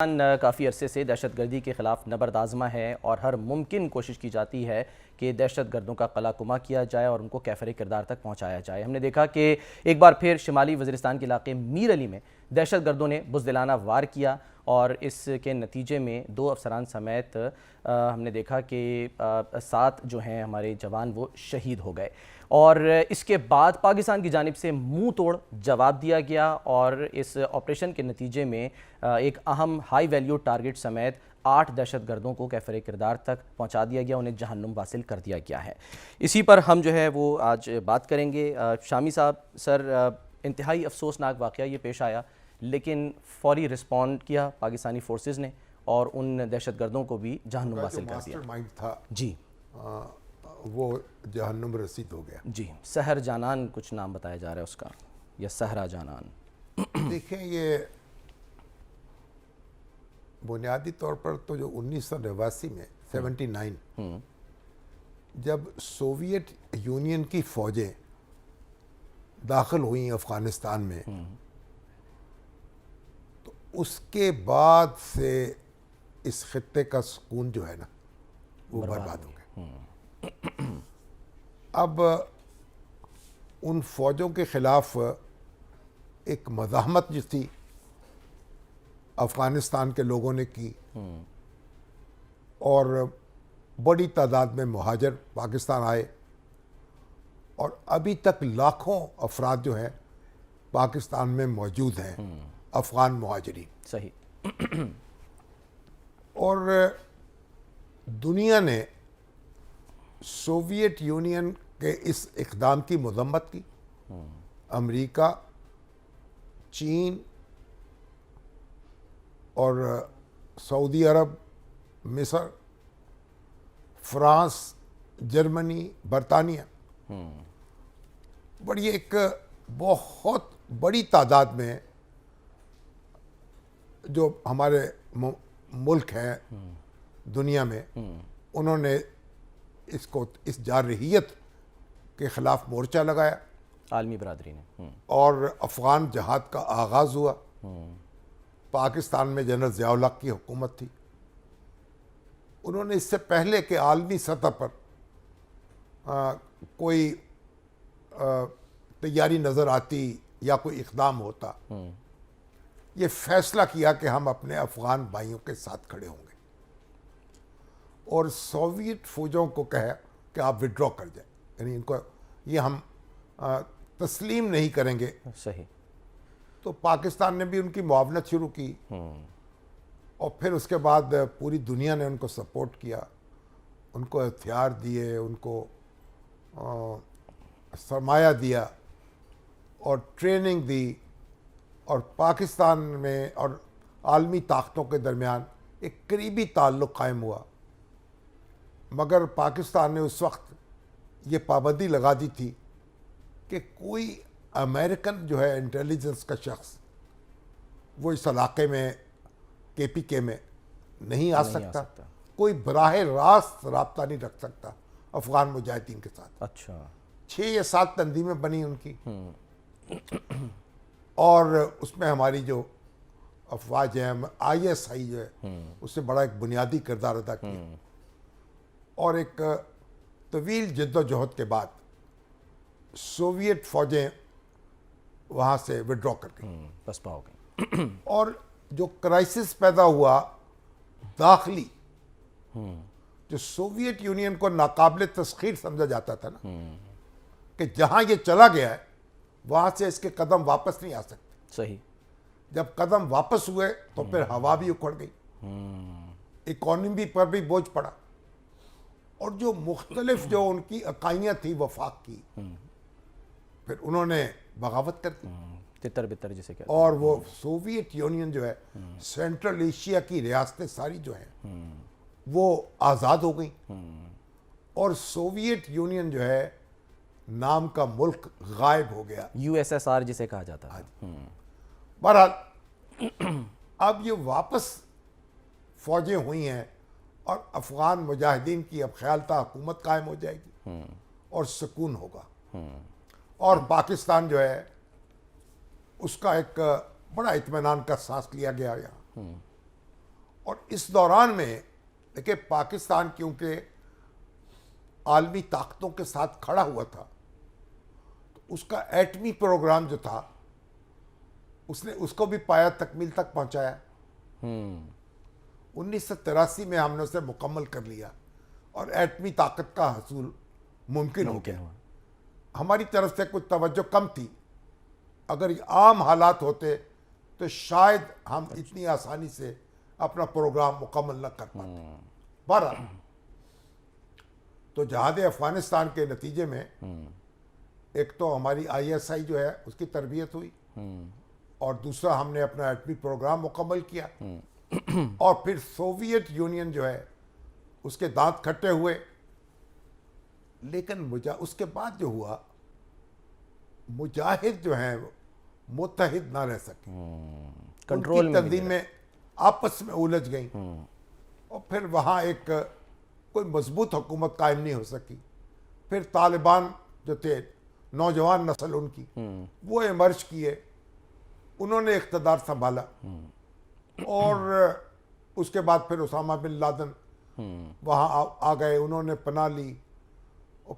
काफ़ी अरसे से दहशतगर्दी के ख़िलाफ़ नबर्दाज़मा है और हर मुमकिन कोशिश की जाती है कि दहशतगर्दों का कलाकुमा किया जाए और उनको कैफ़र किरदार तक पहुँचाया जाए। हमने देखा कि एक बार फिर शिमाली वज़ीरिस्तान के इलाके मीर अली में दहशतगर्दों ने बुज़दिलाना वार किया और इसके नतीजे में 2 अफसरान समेत हमने देखा कि 7 जो हैं हमारे जवान वो शहीद हो गए। और इसके बाद पाकिस्तान की जानिब से मुंह तोड़ जवाब दिया गया और इस ऑपरेशन के नतीजे में एक अहम हाई वैल्यू टारगेट समेत 8 दहशतगर्दों को कैफ़र किरदार तक पहुंचा दिया गया, उन्हें जहन्नुम वासिल कर दिया गया है। इसी पर हम जो है वो आज बात करेंगे। शामी साहब, सर, इंतहाई अफसोसनाक वाक़या ये पेश आया, लेकिन फौरी रिस्पॉन्ड किया पाकिस्तानी फोर्सेस ने और उन दहशतगर्दों को भी जहन्नुम वासिल कर दिया। मास्टरमाइंड था जी, वो जहन्नुम रसीद हो गया। जी, सहर जानान कुछ नाम बताया जा रहा है उसका, या सहरा जानान। देखिए, ये बुनियादी तौर पर तो जो 1989 में 79 जब सोवियत यूनियन की फौजें दाखिल हुई अफगानिस्तान में, तो उसके बाद से इस खित्ते का सुकून जो है ना वो बर्बाद हो गया। अब उन फौजों के खिलाफ एक मज़ाहमत जो थी अफ़गानिस्तान के लोगों ने की और बड़ी तादाद में मुहाजिर पाकिस्तान आए और अभी तक लाखों अफराद जो हैं पाकिस्तान में मौजूद हैं, अफ़गान मुहाजिरीन। सही। और दुनिया ने सोवियत यूनियन के इस इक़दाम की मज़म्मत की। अमेरिका, चीन और सऊदी अरब, मिस्र, फ्रांस, जर्मनी, बरतानिया, बड़ी एक बहुत बड़ी तादाद में जो हमारे मुल्क हैं दुनिया में, उन्होंने इसको इस जारहियत के ख़िलाफ़ मोर्चा लगाया। आलमी बरादरी ने और अफ़गान जहाद का आगाज़ हुआ। पाकिस्तान में जनरल ज़िया-उल हक़ की हुकूमत थी। उन्होंने इससे पहले कि आलमी सतह पर कोई तैयारी नज़र आती या कोई इक़दाम होता, ये फ़ैसला किया कि हम अपने अफ़गान भाइयों के साथ खड़े होंगे और सोवियत फ़ौजों को कहा कि आप विड्रॉ कर जाए, यानी इनको ये हम तस्लीम नहीं करेंगे। सही। तो पाकिस्तान ने भी उनकी मुआवनत शुरू की और फिर उसके बाद पूरी दुनिया ने उनको सपोर्ट किया, उनको हथियार दिए, उनको सरमाया दिया और ट्रेनिंग दी और पाकिस्तान में और आलमी ताकतों के दरमियान एक करीबी ताल्लुक़ कायम हुआ। मगर पाकिस्तान ने उस वक्त ये पाबंदी लगा दी थी कि कोई अमेरिकन जो है इंटेलिजेंस का शख्स वो इस इलाके में KPK में नहीं आ सकता। कोई बराह रास्त रब्ता नहीं रख सकता अफ़गान मुजाहिदीन के साथ। अच्छा। 6 या 7 तंजीमें बनी उनकी और उसमें हमारी जो अफवाज है, ISI जो है, उससे बड़ा एक बुनियादी किरदार अदा किया और एक तवील जद्दोजहद के बाद सोवियत फ़ौजें वहाँ से विड्रॉ कर गई, पसपा हो गई। और जो क्राइसिस पैदा हुआ दाखिली, जो सोवियत यूनियन को नाकाबिल तस्खीर समझा जाता था ना, कि जहाँ ये चला गया है वहाँ से इसके कदम वापस नहीं आ सकते। सही। जब कदम वापस हुए तो फिर हवा भी उखड़ गई, इकॉनमी पर भी बोझ पड़ा और जो मुख्तलिफ जो उनकी इकाइयाँ थी वफाक की, फिर उन्होंने बगावत कर दी। तितर बितर जिसे कहते और वो सोवियत यूनियन जो है, सेंट्रल एशिया की रियासतें सारी जो हैं वो आज़ाद हो गई और सोवियत यूनियन जो है नाम का मुल्क गायब हो गया, USSR जिसे कहा जाता है। बहरहाल अब ये वापस फौजें हुई हैं और अफ़गान मुजाहिदीन की अब ख्याल था हुकूमत कायम हो जाएगी और सुकून होगा और पाकिस्तान जो है उसका एक बड़ा इत्मीनान का सांस लिया गया यहाँ। और इस दौरान में देखिए पाकिस्तान क्योंकि आलमी ताकतों के साथ खड़ा हुआ था, तो उसका एटमी प्रोग्राम जो था उसने उसको भी पाया तकमील तक पहुंचाया। 1983 में हमने उसे मुकम्मल कर लिया और एटमी ताकत का हसूल मुमकिन हो गया। हमारी तरफ से कुछ तवज्जो कम थी, अगर ये आम हालात होते तो शायद हम इतनी आसानी से अपना प्रोग्राम मुकम्मल न कर पाते। बहरहाल तो जहाद अफगानिस्तान के नतीजे में एक तो हमारी ISI जो है उसकी तरबियत हुई और दूसरा हमने अपना एटमी प्रोग्राम मुकम्मल किया और फिर सोवियत यूनियन जो है उसके दांत खट्टे हुए। लेकिन उसके बाद जो हुआ, मुजाहिद जो हैं मुत्तहिद ना रह सके, कंट्रोल उनकी तंजीमें आपस में उलझ गई और फिर वहाँ एक कोई मजबूत हुकूमत कायम नहीं हो सकी। फिर तालिबान जो थे, नौजवान नस्ल उनकी, वो इमर्ज किए, उन्होंने इख्तदार संभाला और उसके बाद फिर उसामा बिन लादेन वहाँ आ गए, उन्होंने पनाह ली।